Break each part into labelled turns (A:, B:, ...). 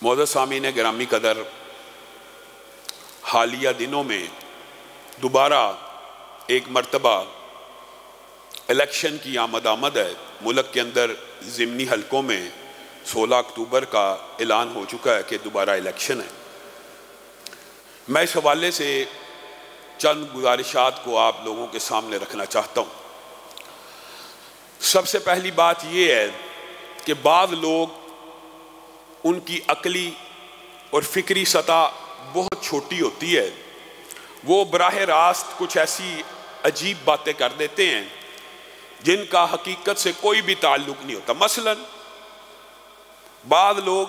A: معزز سامعین گرامی قدر، حالیہ دنوں میں دوبارہ ایک مرتبہ الیکشن کی آمد ہے۔ ملک کے اندر ضمنی حلقوں میں 16 اکتوبر کا اعلان ہو چکا ہے کہ دوبارہ الیکشن ہے۔ میں اس حوالے سے چند گزارشات کو آپ لوگوں کے سامنے رکھنا چاہتا ہوں۔ سب سے پہلی بات یہ ہے کہ بعض لوگ ان کی عقلی اور فکری سطح بہت چھوٹی ہوتی ہے، وہ براہ راست کچھ ایسی عجیب باتیں کر دیتے ہیں جن کا حقیقت سے کوئی بھی تعلق نہیں ہوتا۔ مثلا بعض لوگ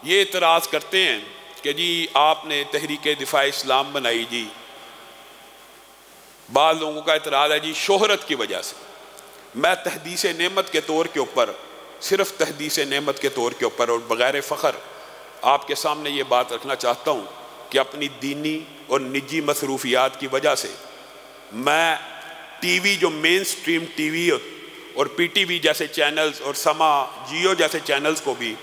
A: یہ اعتراض کرتے ہیں کہ جی آپ نے تحریک دفاع اسلام بنائی، جی بعض لوگوں کا اعتراض ہے جی شہرت کی وجہ سے۔ میں تحدیث نعمت کے طور کے اوپر، صرف تحدیث نعمت کے طور کے اوپر اور بغیر فخر آپ کے سامنے یہ بات رکھنا چاہتا ہوں کہ اپنی دینی اور نجی مصروفیات کی وجہ سے میں ٹی وی، جو مین سٹریم ٹی وی اور پی ٹی وی جیسے چینلز اور سما جیو جیسے چینلز کو بھی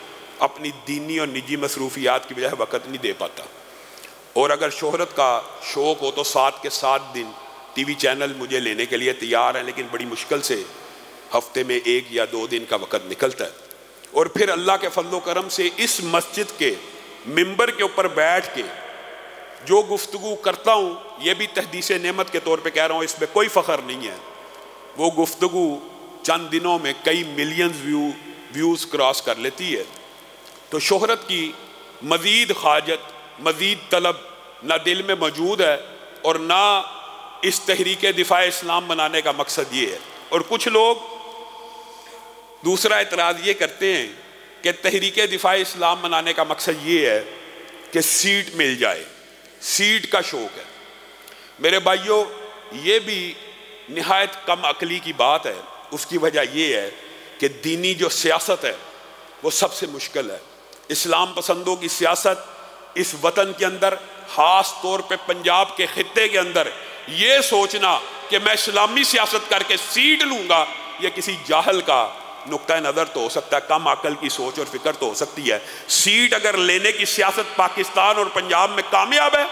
A: اپنی دینی اور نجی مصروفیات کی وجہ سے وقت نہیں دے پاتا، اور اگر شہرت کا شوق ہو تو 7 کے 7 دن ٹی وی چینل مجھے لینے کے لیے تیار ہیں، لیکن بڑی مشکل سے ہفتے میں 1 یا 2 دن کا وقت نکلتا ہے۔ اور پھر اللہ کے فضل و کرم سے اس مسجد کے ممبر کے اوپر بیٹھ کے جو گفتگو کرتا ہوں، یہ بھی تحدیث نعمت کے طور پہ کہہ رہا ہوں، اس میں کوئی فخر نہیں ہے، وہ گفتگو چند دنوں میں کئی ملینز ویوز کراس کر لیتی ہے۔ تو شہرت کی مزید حاجت، مزید طلب نہ دل میں موجود ہے اور نہ اس تحریک دفاع اسلام بنانے کا مقصد یہ ہے۔ اور کچھ لوگ دوسرا اعتراض یہ کرتے ہیں کہ تحریک دفاع اسلام بنانے کا مقصد یہ ہے کہ سیٹ مل جائے، سیٹ کا شوق ہے۔ میرے بھائیوں، یہ بھی نہایت کم عقلی کی بات ہے۔ اس کی وجہ یہ ہے کہ دینی جو سیاست ہے وہ سب سے مشکل ہے۔ اسلام پسندوں کی سیاست اس وطن کے اندر، خاص طور پہ پنجاب کے خطے کے اندر، یہ سوچنا کہ میں اسلامی سیاست کر کے سیٹ لوں گا، یہ کسی جاہل کا نقطہ نظر تو ہو سکتا ہے، کم عقل کی سوچ اور فکر تو ہو سکتی ہے۔ سیٹ اگر لینے کی سیاست پاکستان اور پنجاب میں کامیاب ہے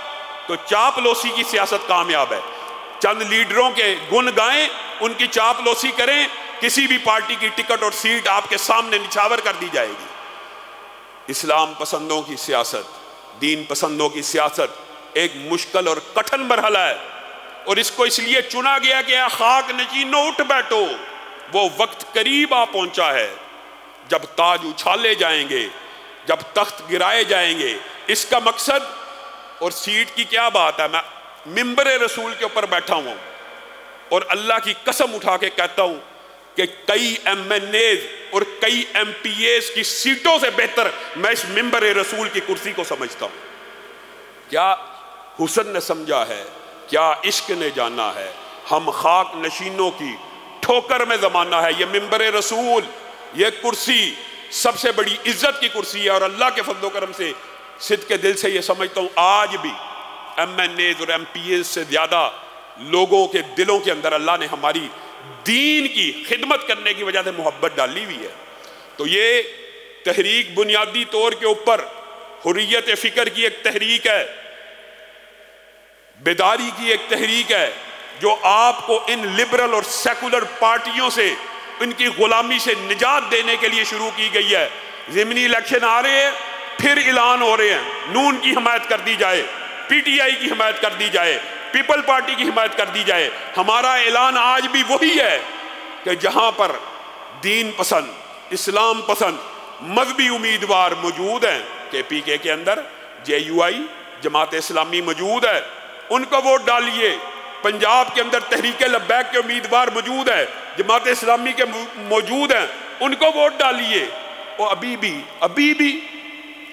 A: تو چاپلوسی کی سیاست کامیاب ہے۔ چند لیڈروں کے گن گائیں، ان کی چاپلوسی کریں، کسی بھی پارٹی کی ٹکٹ اور سیٹ آپ کے سامنے نچھاور کر دی جائے گی۔ اسلام پسندوں کی سیاست، دین پسندوں کی سیاست ایک مشکل اور کٹھن مرحلہ ہے، اور اس کو اس لیے چنا گیا کہ اے خاک نشینو اٹھ بیٹھو، وہ وقت قریب آ پہنچا ہے جب تاج اچھالے جائیں گے، جب تخت گرائے جائیں گے۔ اس کا مقصد اور سیٹ کی کیا بات ہے، میں ممبر رسول کے اوپر بیٹھا ہوں اور اللہ کی قسم اٹھا کے کہتا ہوں کہ کئی ایم این ایز اور کئی ایم پی ایز کی سیٹوں سے بہتر میں اس ممبر رسول کی کرسی کو سمجھتا ہوں۔ کیا حسن نے سمجھا ہے، کیا عشق نے جانا ہے، ہم خاک نشینوں کی ٹھوکر میں زمانہ ہے۔ یہ ممبر رسول، یہ کرسی سب سے بڑی عزت کی کرسی ہے، اور اللہ کے فضل و کرم سے صدق کے دل سے یہ سمجھتا ہوں آج بھی ایم این ایز اور ایم پی ایز سے زیادہ لوگوں کے دلوں کے اندر اللہ نے ہماری دین کی خدمت کرنے کی وجہ سے محبت ڈالی ہوئی ہے۔ تو یہ تحریک بنیادی طور کے اوپر حریت فکر کی ایک تحریک ہے، بیداری کی ایک تحریک ہے، جو آپ کو ان لبرل اور سیکولر پارٹیوں سے، ان کی غلامی سے نجات دینے کے لیے شروع کی گئی ہے۔ ضمنی الیکشن آ رہے ہیں، پھر اعلان ہو رہے ہیں، نون کی حمایت کر دی جائے، پی ٹی آئی کی حمایت کر دی جائے، پیپل پارٹی کی حمایت کر دی جائے۔ ہمارا اعلان آج بھی وہی ہے کہ جہاں پر دین پسند، اسلام پسند مذہبی امیدوار موجود ہیں، کے پی کے اندر جے یو آئی، جماعت اسلامی موجود ہے، ان کو ووٹ ڈالیے۔ پنجاب کے اندر تحریک لبیک کے امیدوار موجود ہیں، جماعت اسلامی کے موجود ہیں، ان کو ووٹ ڈالیے۔ اور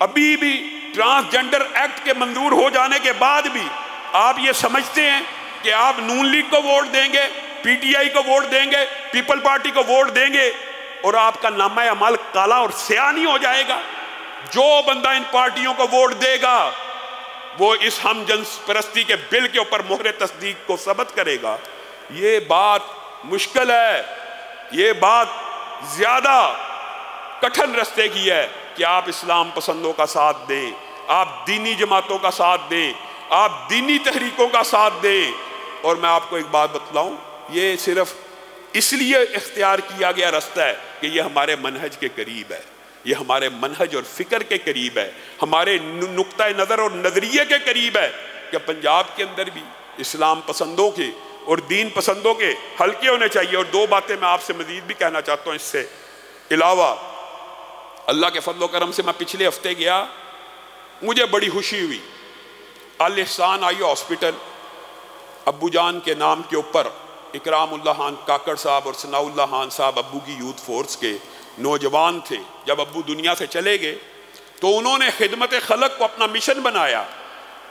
A: ابھی بھی ٹرانسجنڈر ایکٹ کے منظور ہو جانے کے بعد بھی آپ یہ سمجھتے ہیں کہ آپ نون لیگ کو ووٹ دیں گے، پی ٹی آئی کو ووٹ دیں گے، پیپل پارٹی کو ووٹ دیں گے اور آپ کا نامہ اعمال کالا اور سیاہ نہیں ہو جائے گا؟ جو بندہ ان پارٹیوں کو ووٹ دے گا وہ اس ہم جنس پرستی کے بل کے اوپر مہر تصدیق کو ثبت کرے گا۔ یہ بات مشکل ہے، یہ بات زیادہ کٹھن رستے کی ہے، کہ آپ اسلام پسندوں کا ساتھ دیں، آپ دینی جماعتوں کا ساتھ دیں، آپ دینی تحریکوں کا ساتھ دیں۔ اور میں آپ کو ایک بات بتلاؤں، یہ صرف اس لیے اختیار کیا گیا رستہ ہے کہ یہ ہمارے منہج کے قریب ہے، یہ ہمارے منہج اور فکر کے قریب ہے، ہمارے نقطہ نظر اور نظریے کے قریب ہے کہ پنجاب کے اندر بھی اسلام پسندوں کے اور دین پسندوں کے حلقے ہونے چاہیے۔ اور دو باتیں میں آپ سے مزید بھی کہنا چاہتا ہوں اس سے علاوہ۔ اللہ کے فضل و کرم سے میں پچھلے ہفتے گیا، مجھے بڑی خوشی ہوئی، الاحسان آئی ہاسپٹل، ابو جان کے نام کے اوپر اکرام اللہ خان کاکڑ صاحب اور ثناء اللہ خان صاحب ابو کی یوتھ فورس کے نوجوان تھے۔ جب ابو دنیا سے چلے گئے تو انہوں نے خدمت خلق کو اپنا مشن بنایا،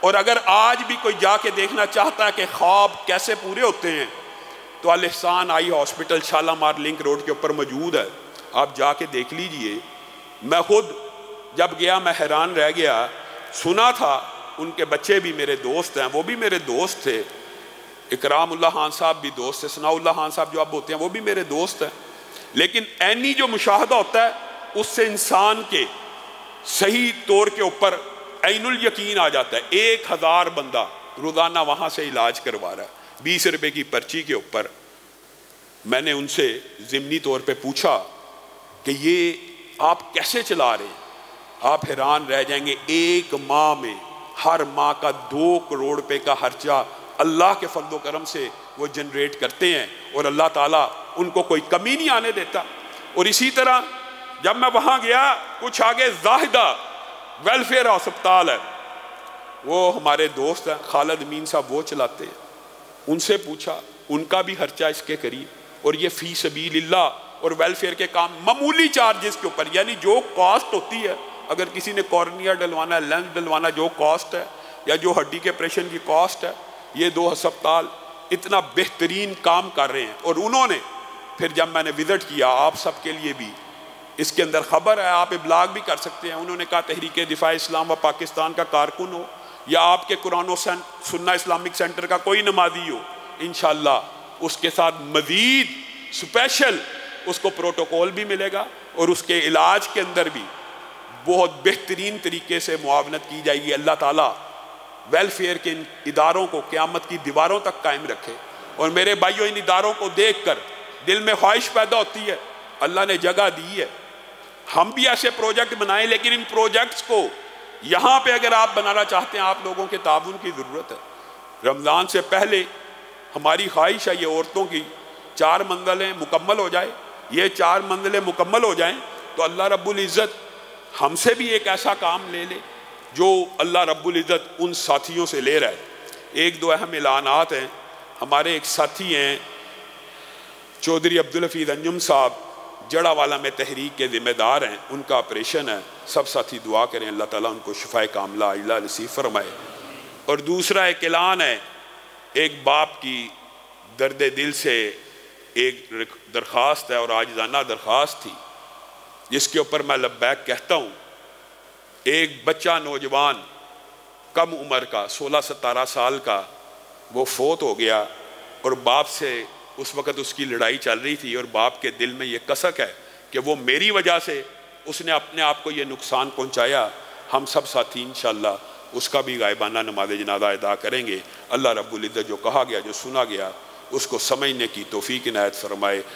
A: اور اگر آج بھی کوئی جا کے دیکھنا چاہتا ہے کہ خواب کیسے پورے ہوتے ہیں تو الاحسان آئی ہاسپٹل شالامار لنک روڈ کے اوپر موجود ہے، آپ جا کے دیکھ لیجئے۔ میں خود جب گیا میں حیران رہ گیا، سنا تھا ان کے بچے بھی میرے دوست ہیں، وہ بھی میرے دوست تھے، اکرام اللہ خان صاحب بھی دوست تھے، ثناء اللہ خان صاحب جو اب ہوتے ہیں وہ بھی میرے دوست ہیں، لیکن عینی جو مشاہدہ ہوتا ہے اس سے انسان کے صحیح طور کے اوپر عین الیقین آ جاتا ہے۔ 1000 بندہ روزانہ وہاں سے علاج کروا رہا ہے 20 روپے کی پرچی کے اوپر۔ میں نے ان سے ضمنی طور پہ پوچھا کہ یہ آپ کیسے چلا رہے ہیں؟ آپ حیران رہ جائیں گے، ایک ماہ میں ہر ماہ کا 2 کروڑ روپے کا خرچہ اللہ کے فضل و کرم سے وہ جنریٹ کرتے ہیں، اور اللہ تعالیٰ ان کو کوئی کمی نہیں آنے دیتا۔ اور اسی طرح جب میں وہاں گیا، کچھ آگے زاہدہ ویلفیئر ہسپتال ہے، وہ ہمارے دوست ہیں خالد امین صاحب، وہ چلاتے ہیں، ان سے پوچھا، ان کا بھی خرچہ اس کے قریب، اور یہ فی سبیل اللہ اور ویلفیئر کے کام معمولی چارجز کے اوپر، یعنی جو کاسٹ ہوتی ہے، اگر کسی نے کارنیا ڈلوانا ہے، لینس ڈلوانا، جو کاسٹ ہے، یا جو ہڈی کے آپریشن کی کاسٹ ہے، یہ 2 ہسپتال اتنا بہترین کام کر رہے ہیں۔ اور انہوں نے پھر جب میں نے وزٹ کیا، آپ سب کے لیے بھی اس کے اندر خبر ہے، آپ ابلاغ بھی کر سکتے ہیں، انہوں نے کہا تحریک دفاع اسلام و پاکستان کا کارکن ہو یا آپ کے قرآن و سنہ اسلامک سینٹر کا کوئی نمازی ہو، انشاءاللہ اس کے ساتھ مزید سپیشل اس کو پروٹوکول بھی ملے گا، اور اس کے علاج کے اندر بھی بہت بہترین طریقے سے معاونت کی جائے گی۔ اللہ تعالیٰ ویلفیئر کے ان اداروں کو قیامت کی دیواروں تک قائم رکھے۔ اور میرے بھائیوں، ان اداروں کو دیکھ کر دل میں خواہش پیدا ہوتی ہے، اللہ نے جگہ دی ہے، ہم بھی ایسے پروجیکٹ بنائیں، لیکن ان پروجیکٹس کو یہاں پہ اگر آپ بنانا چاہتے ہیں، آپ لوگوں کے تعاون کی ضرورت ہے۔ رمضان سے پہلے ہماری خواہش ہے یہ عورتوں کی 4 منزلیں مکمل ہو جائے، یہ 4 منزلیں مکمل ہو جائیں تو اللہ رب العزت ہم سے بھی ایک ایسا کام لے لے جو اللہ رب العزت ان ساتھیوں سے لے رہا ہے۔ 1-2 اہم اعلانات ہیں۔ ہمارے ایک ساتھی ہیں چودھری عبدالحفیظ انجم صاحب، جڑا والا میں تحریک کے ذمہ دار ہیں، ان کا آپریشن ہے، سب ساتھی دعا کریں اللہ تعالیٰ ان کو شفائے کاملہ عاجلہ نصیب فرمائے۔ اور دوسرا ایک اعلان ہے، ایک باپ کی درد دل سے ایک درخواست ہے، اور عاجزانہ درخواست تھی، جس کے اوپر میں لبیک کہتا ہوں۔ ایک بچہ نوجوان کم عمر کا 16-17 سال کا وہ فوت ہو گیا، اور باپ سے اس وقت اس کی لڑائی چل رہی تھی، اور باپ کے دل میں یہ کسک ہے کہ وہ میری وجہ سے اس نے اپنے آپ کو یہ نقصان پہنچایا۔ ہم سب ساتھی انشاءاللہ اس کا بھی غائبانہ نماز جنازہ ادا کریں گے۔ اللہ رب العزت جو کہا گیا، جو سنا گیا، اس کو سمجھنے کی توفیق عنایت فرمائے۔